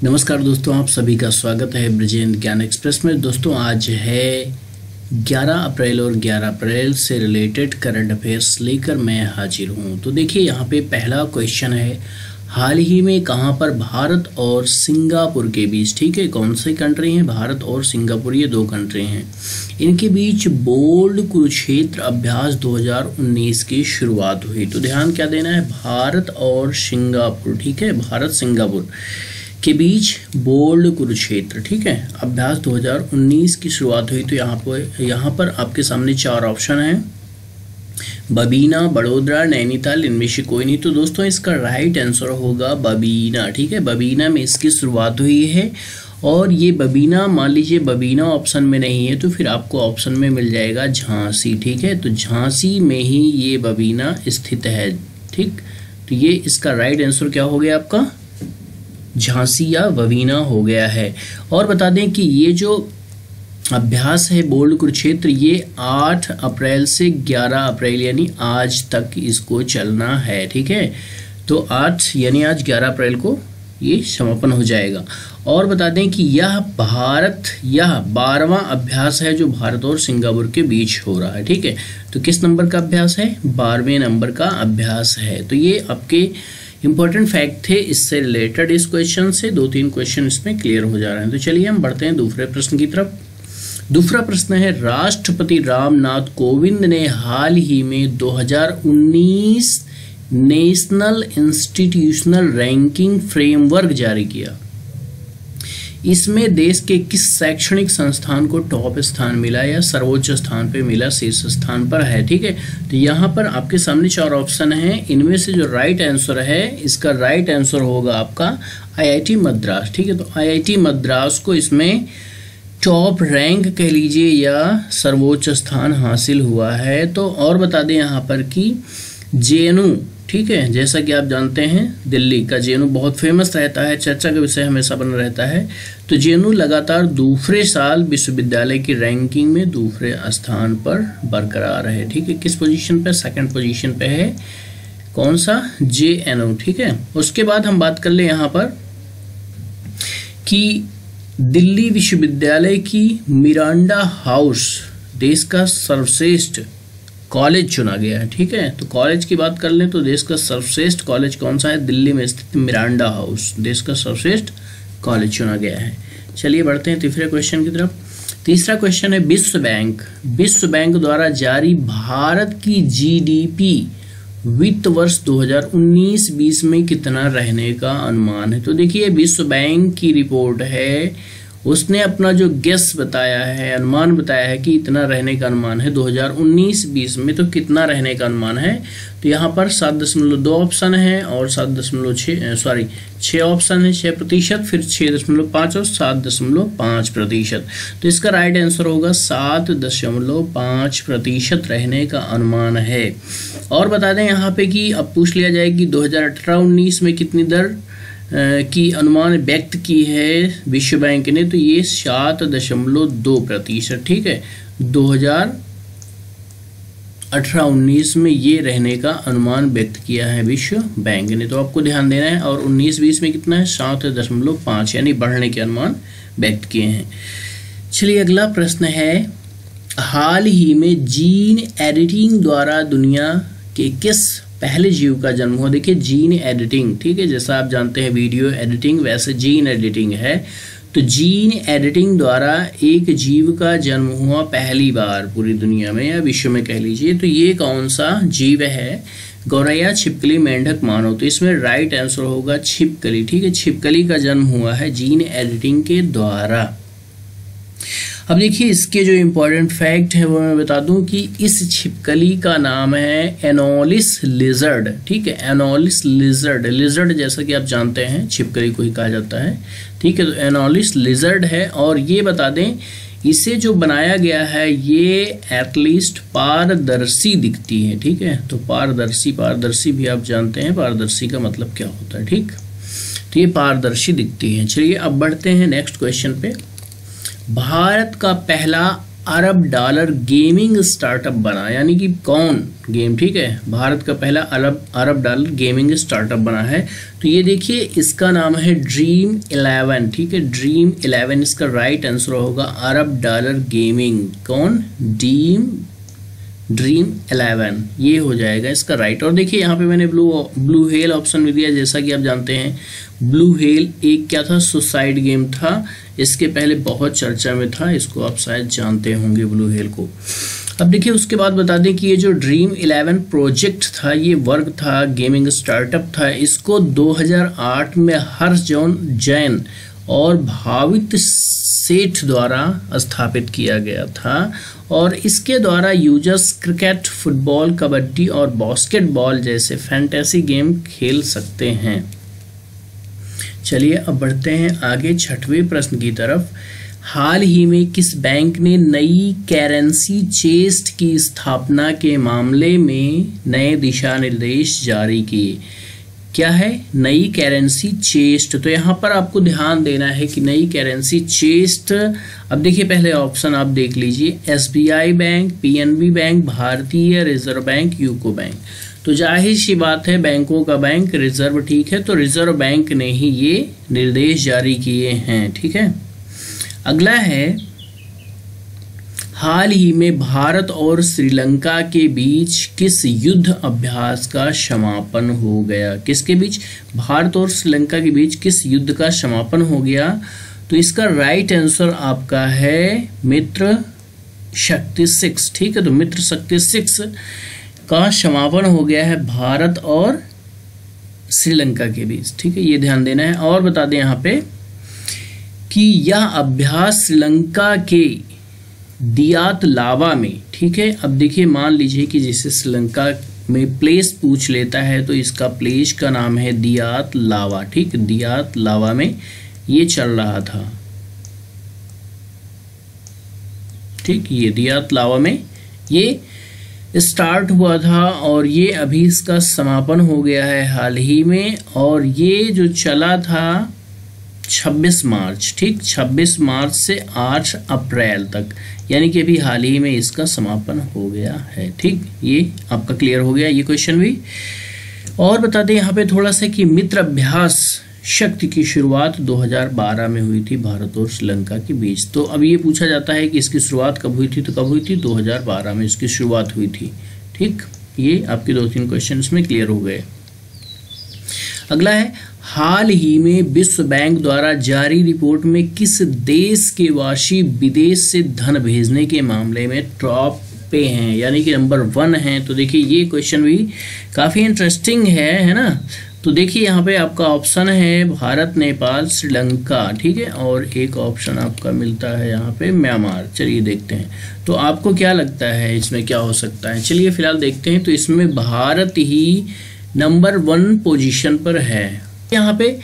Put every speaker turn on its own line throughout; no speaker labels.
नमस्कार दोस्तों, आप सभी का स्वागत है ब्रजेंद्र ज्ञान एक्सप्रेस में। दोस्तों आज है 11 अप्रैल और 11 अप्रैल से रिलेटेड करंट अफेयर्स लेकर मैं हाजिर हूं। तो देखिए यहाँ पे पहला क्वेश्चन है, हाल ही में कहां पर भारत और सिंगापुर के बीच, ठीक है, कौन से कंट्री हैं, भारत और सिंगापुर, ये दो कंट्री हैं, इनके बीच बोल्ड कुरुक्षेत्र अभ्यास 2019 की शुरुआत हुई। तो ध्यान क्या देना है, भारत और सिंगापुर, ठीक है, भारत सिंगापुर के बीच बोल्ड कुरुक्षेत्र, ठीक है, अभ्यास 2019 की शुरुआत हुई। तो यहाँ पर आपके सामने चार ऑप्शन हैं, बबीना, बड़ोदरा, नैनीताल, इनमें से कोई नहीं। तो दोस्तों इसका राइट आंसर होगा बबीना, ठीक है, बबीना में इसकी शुरुआत हुई है। और ये बबीना, मान लीजिए बबीना ऑप्शन में नहीं है तो फिर आपको ऑप्शन में मिल जाएगा झांसी, ठीक है, तो झांसी में ही ये बबीना स्थित है, ठीक। तो ये इसका राइट आंसर क्या हो गया आपका, झांसी या बबीना हो गया है। और बता दें कि ये जो अभ्यास है बोल्ड कुरुक्षेत्र, ये 8 अप्रैल से 11 अप्रैल यानी आज तक इसको चलना है, ठीक है। तो 8 यानी आज 11 अप्रैल को ये समापन हो जाएगा। और बता दें कि यह 12वां अभ्यास है जो भारत और सिंगापुर के बीच हो रहा है, ठीक है। तो किस नंबर का अभ्यास है, 12वें नंबर का अभ्यास है। तो ये आपके इंपॉर्टेंट फैक्ट थे इससे रिलेटेड। इस क्वेश्चन से 2-3 क्वेश्चन इसमें क्लियर हो जा रहे हैं। तो चलिए हम बढ़ते हैं दूसरे प्रश्न की तरफ। दूसरा प्रश्न है, राष्ट्रपति रामनाथ कोविंद ने हाल ही में 2019 नेशनल इंस्टीट्यूशनल रैंकिंग फ्रेमवर्क जारी किया। इसमें देश के किस शैक्षणिक संस्थान को टॉप स्थान मिला या सर्वोच्च स्थान पे मिला, शीर्ष स्थान पर है, ठीक है। तो यहाँ पर आपके सामने 4 ऑप्शन हैं, इनमें से जो राइट आंसर है, इसका राइट आंसर होगा आपका IIT मद्रास, ठीक है। तो IIT मद्रास को इसमें टॉप रैंक कह लीजिए या सर्वोच्च स्थान हासिल हुआ है। तो और बता दें यहाँ पर कि JNU, ठीक है, जैसा कि आप जानते हैं दिल्ली का JNU बहुत फेमस रहता है, चर्चा का विषय हमेशा बना रहता है। तो JNU लगातार दूसरे साल विश्वविद्यालय की रैंकिंग में दूसरे स्थान पर बरकरार है, ठीक है। किस पोजीशन पे, सेकंड पोजीशन पे है, कौन सा, JNU, ठीक है। उसके बाद हम बात कर ले यहाँ पर कि दिल्ली विश्वविद्यालय की मिरांडा हाउस देश का सर्वश्रेष्ठ कॉलेज चुना गया है, ठीक है। तो कॉलेज की बात कर लें तो देश का सर्वश्रेष्ठ कॉलेज कौन सा है, दिल्ली में स्थित मिरांडा हाउस देश का सर्वश्रेष्ठ कॉलेज चुना गया है। चलिए बढ़ते हैं तीसरे क्वेश्चन की तरफ। तीसरा क्वेश्चन है, विश्व बैंक द्वारा जारी भारत की GDP वित्त वर्ष 2019-20 में कितना रहने का अनुमान है। तो देखिए विश्व बैंक की रिपोर्ट है, उसने अपना जो गेस बताया है, अनुमान बताया है कि इतना रहने का अनुमान है 2019-20 में। तो कितना रहने का अनुमान है, तो यहाँ पर 7.2 ऑप्शन है और 6 ऑप्शन है, 6%, फिर 6.5 और 7.5%। तो इसका राइट आंसर होगा 7.5% रहने का अनुमान है। और बता दें यहाँ पे कि अब पूछ लिया जाए कि 2018-19 में कितनी दर की अनुमान व्यक्त की है विश्व बैंक ने, तो ये 7.2%, ठीक है। 2018-19 में ये रहने का अनुमान व्यक्त किया है विश्व बैंक ने, तो आपको ध्यान देना है। और 19-20 में कितना है, 7.5 यानी बढ़ने के अनुमान व्यक्त किए हैं। चलिए अगला प्रश्न है, हाल ही में जीन एडिटिंग द्वारा दुनिया के किस पहले जीव का जन्म हुआ। देखिए जीन एडिटिंग, ठीक है, जैसा आप जानते हैं वीडियो एडिटिंग, वैसे जीन एडिटिंग है। तो जीन एडिटिंग द्वारा एक जीव का जन्म हुआ पहली बार पूरी दुनिया में या विश्व में कह लीजिए। तो ये कौन सा जीव है, गौरैया, छिपकली, मेंढक, मानव। तो इसमें राइट आंसर होगा छिपकली, ठीक है, छिपकली का जन्म हुआ है जीन एडिटिंग के द्वारा। अब देखिए इसके जो इम्पोर्टेंट फैक्ट है वो मैं बता दूं कि इस छिपकली का नाम है एनोलिस लिजर्ड, ठीक है, एनोलिस लिजर्ड। लिजर्ड जैसा कि आप जानते हैं छिपकली को ही कहा जाता है, ठीक है। तो एनोलिस लिजर्ड है। और ये बता दें इसे जो बनाया गया है ये एटलीस्ट पारदर्शी दिखती है, ठीक है। तो पारदर्शी भी आप जानते हैं पारदर्शी का मतलब क्या होता है, ठीक। तो ये पारदर्शी दिखती है। चलिए अब बढ़ते हैं नेक्स्ट क्वेश्चन पे। भारत का पहला अरब डॉलर गेमिंग स्टार्टअप बना, यानी कि कौन गेम, ठीक है, भारत का पहला अरब डॉलर गेमिंग स्टार्टअप बना है। तो ये देखिए इसका नाम है ड्रीम 11, ठीक है, ड्रीम 11 इसका राइट आंसर होगा अरब डॉलर गेमिंग। कौन? ड्रीम 11 ये हो जाएगा इसका राइट। और देखिए यहाँ पे मैंने ब्लू हेल ऑप्शन भी दिया। जैसा कि आप जानते हैं ब्लू हेल एक क्या था, सुसाइड गेम था, इसके पहले बहुत चर्चा में था, इसको आप शायद जानते होंगे ब्लू हेल को। अब देखिए उसके बाद बता दें कि ये जो ड्रीम 11 प्रोजेक्ट था, ये वर्क था, गेमिंग स्टार्टअप था, इसको 2008 में हर्ष जैन और भावित सेठ द्वारा स्थापित किया गया था और इसके द्वारा यूजर्स क्रिकेट, फुटबॉल, कबड्डी और बास्केटबॉल जैसे फैंटेसी गेम खेल सकते हैं। चलिए अब बढ़ते हैं आगे 6वें प्रश्न की तरफ। हाल ही में किस बैंक ने नई करेंसी चेस्ट की स्थापना के मामले में नए दिशा निर्देश जारी किए? क्या है? नई करेंसी चेस्ट। तो यहाँ पर आपको ध्यान देना है कि नई करेंसी चेस्ट, अब देखिए पहले ऑप्शन आप देख लीजिए, एसबीआई बैंक, पीएनबी बैंक, भारतीय रिजर्व बैंक, यूको बैंक। तो जाहिर सी बात है बैंकों का बैंक रिजर्व, ठीक है, तो रिजर्व बैंक ने ही ये निर्देश जारी किए हैं, ठीक है। अगला है, हाल ही में भारत और श्रीलंका के बीच किस युद्ध अभ्यास का समापन हो गया? किसके बीच? भारत और श्रीलंका के बीच किस युद्ध का समापन हो गया? तो इसका राइट आंसर आपका है मित्र शक्ति 6, ठीक है। तो मित्र शक्ति 6 का समापन हो गया है भारत और श्रीलंका के बीच, ठीक है, ये ध्यान देना है। और बता दें यहाँ पे कि यह अभ्यास श्रीलंका के दियात लावा में, ठीक है। अब देखिए मान लीजिए कि जैसे श्रीलंका में प्लेस पूछ लेता है तो इसका प्लेस का नाम है दियात लावा, ठीक, दियात लावा में ये चल रहा था, ठीक, ये दियात लावा में ये स्टार्ट हुआ था और ये अभी इसका समापन हो गया है हाल ही में। और ये जो चला था 26 मार्च, ठीक, 26 मार्च से 8 अप्रैल तक, यानी कि अभी हाल ही में इसका समापन हो गया है, ठीक। ये आपका क्लियर हो गया ये क्वेश्चन भी। और बता दें यहाँ पे थोड़ा सा कि मित्र अभ्यास शक्ति की शुरुआत 2012 में हुई थी भारत और श्रीलंका के बीच। तो अब ये पूछा जाता है कि इसकी शुरुआत कब हुई थी? तो कब हुई थी? 2012 में इसकी शुरुआत हुई थी, ठीक। ये आपके 2-3 क्वेश्चन इसमें क्लियर हो गए। अगला है, हाल ही में विश्व बैंक द्वारा जारी रिपोर्ट में किस देश के वासी विदेश से धन भेजने के मामले में टॉप पे हैं, यानी कि नंबर 1 हैं? तो देखिए ये क्वेश्चन भी काफी इंटरेस्टिंग है ना। तो देखिए यहाँ पे आपका ऑप्शन है भारत, नेपाल, श्रीलंका, ठीक है, और एक ऑप्शन आपका मिलता है यहाँ पे म्यांमार। चलिए देखते हैं तो आपको क्या लगता है इसमें क्या हो सकता है। चलिए फिलहाल देखते हैं। तो इसमें भारत ही नंबर 1 पोजीशन पर है। यहाँ पे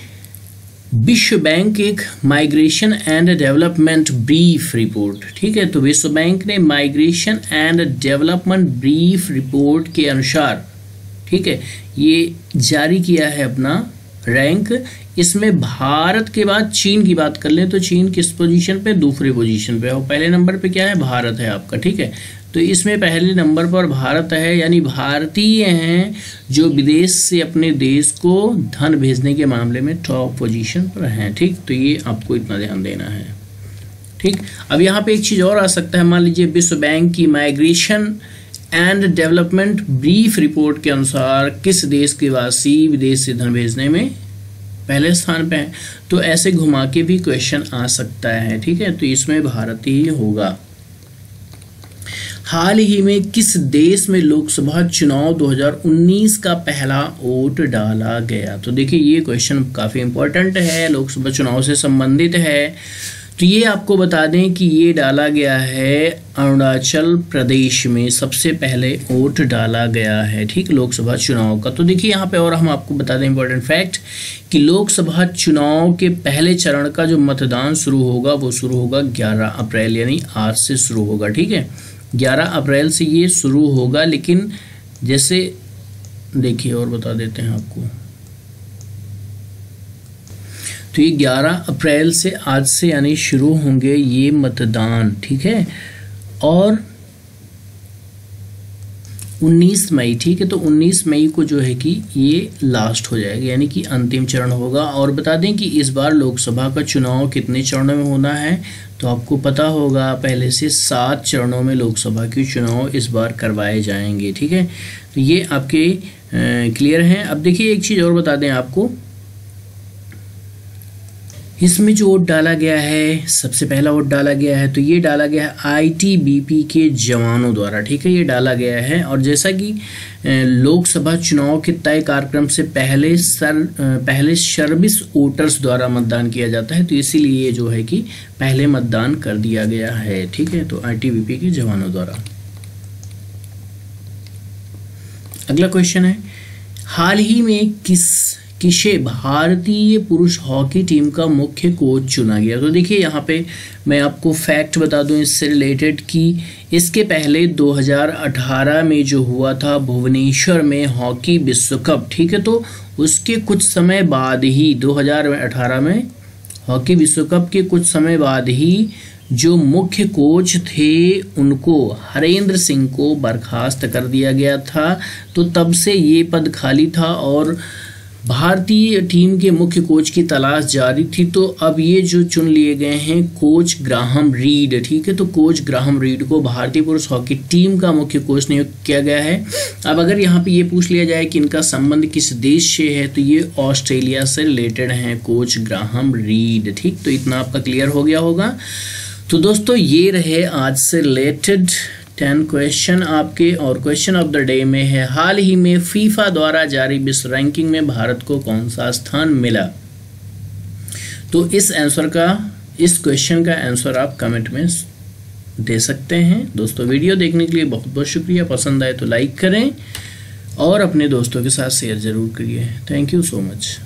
विश्व बैंक एक migration and development brief report, ठीक है, तो विश्व बैंक ने migration and development brief report के अनुसार, ठीक है, ये जारी किया है अपना रैंक। इसमें भारत के बाद चीन की बात कर लें तो चीन किस पोजीशन पे? दूसरे पोजीशन पे। और पहले नंबर पे क्या है? भारत है आपका, ठीक है। तो इसमें पहले नंबर पर भारत है, यानी भारतीय हैं जो विदेश से अपने देश को धन भेजने के मामले में टॉप पोजीशन पर हैं, ठीक। तो ये आपको इतना ध्यान देना है, ठीक। अब यहाँ पे एक चीज़ और आ सकता है, मान लीजिए विश्व बैंक की migration and development brief report के अनुसार किस देश के वासी विदेश से धन भेजने में पहले स्थान पे हैं। तो ऐसे घुमा के भी क्वेश्चन आ सकता है, ठीक है। तो इसमें भारत ही होगा। हाल ही में किस देश में लोकसभा चुनाव 2019 का पहला वोट डाला गया? तो देखिए ये क्वेश्चन काफ़ी इंपॉर्टेंट है, लोकसभा चुनाव से संबंधित है। तो ये आपको बता दें कि ये डाला गया है अरुणाचल प्रदेश में, सबसे पहले वोट डाला गया है, ठीक, लोकसभा चुनाव का। तो देखिए यहाँ पे और हम आपको बता दें इंपॉर्टेंट फैक्ट कि लोकसभा चुनाव के पहले चरण का जो मतदान शुरू होगा वो शुरू होगा 11 अप्रैल, यानी आज से शुरू होगा, ठीक है, 11 अप्रैल से ये शुरू होगा। लेकिन जैसे देखिए और बता देते हैं आपको, तो ये 11 अप्रैल से आज से यानी शुरू होंगे ये मतदान, ठीक है। और 19 मई, ठीक है। तो 19 मई को जो है कि ये लास्ट हो जाएगा, यानी कि अंतिम चरण होगा। और बता दें कि इस बार लोकसभा का चुनाव कितने चरणों में होना है, तो आपको पता होगा पहले से 7 चरणों में लोकसभा के चुनाव इस बार करवाए जाएंगे, ठीक है। तो ये आपके क्लियर हैं। अब देखिए एक चीज़ और बता दें आपको, इसमें जो वोट डाला गया है, सबसे पहला वोट डाला गया है तो ये डाला गया है आईटीबीपी के जवानों द्वारा, ठीक है, ये डाला गया है। और जैसा कि लोकसभा चुनाव के तय कार्यक्रम से पहले सर्विस वोटर्स द्वारा मतदान किया जाता है, तो इसीलिए ये जो है कि पहले मतदान कर दिया गया है, ठीक है। तो आईटीबीपी के जवानों द्वारा। अगला क्वेश्चन है, हाल ही में किसे भारतीय पुरुष हॉकी टीम का मुख्य कोच चुना गया। तो देखिए यहाँ पे मैं आपको फैक्ट बता दूं इससे रिलेटेड कि इसके पहले 2018 में जो हुआ था भुवनेश्वर में हॉकी विश्व कप, ठीक है, तो उसके कुछ समय बाद ही 2018 में हॉकी विश्व कप के कुछ समय बाद ही जो मुख्य कोच थे उनको हरेंद्र सिंह को बर्खास्त कर दिया गया था। तो तब से ये पद खाली था और भारतीय टीम के मुख्य कोच की तलाश जारी थी। तो अब ये जो चुन लिए गए हैं कोच ग्राहम रीड, ठीक है, तो कोच ग्राहम रीड को भारतीय पुरुष हॉकी टीम का मुख्य कोच नियुक्त किया गया है। अब अगर यहाँ पे ये पूछ लिया जाए कि इनका संबंध किस देश से है, तो ये ऑस्ट्रेलिया से रिलेटेड हैं कोच ग्राहम रीड, ठीक। तो इतना आपका क्लियर हो गया होगा। तो दोस्तों ये रहे आज से रिलेटेड 10 क्वेश्चन आपके। और क्वेश्चन ऑफ द डे में है, हाल ही में फीफा द्वारा जारी विश्व रैंकिंग में भारत को कौन सा स्थान मिला। तो इस क्वेश्चन का आंसर आप कमेंट में दे सकते हैं। दोस्तों वीडियो देखने के लिए बहुत बहुत शुक्रिया। पसंद आए तो लाइक करें और अपने दोस्तों के साथ शेयर जरूर करिए। Thank you so much.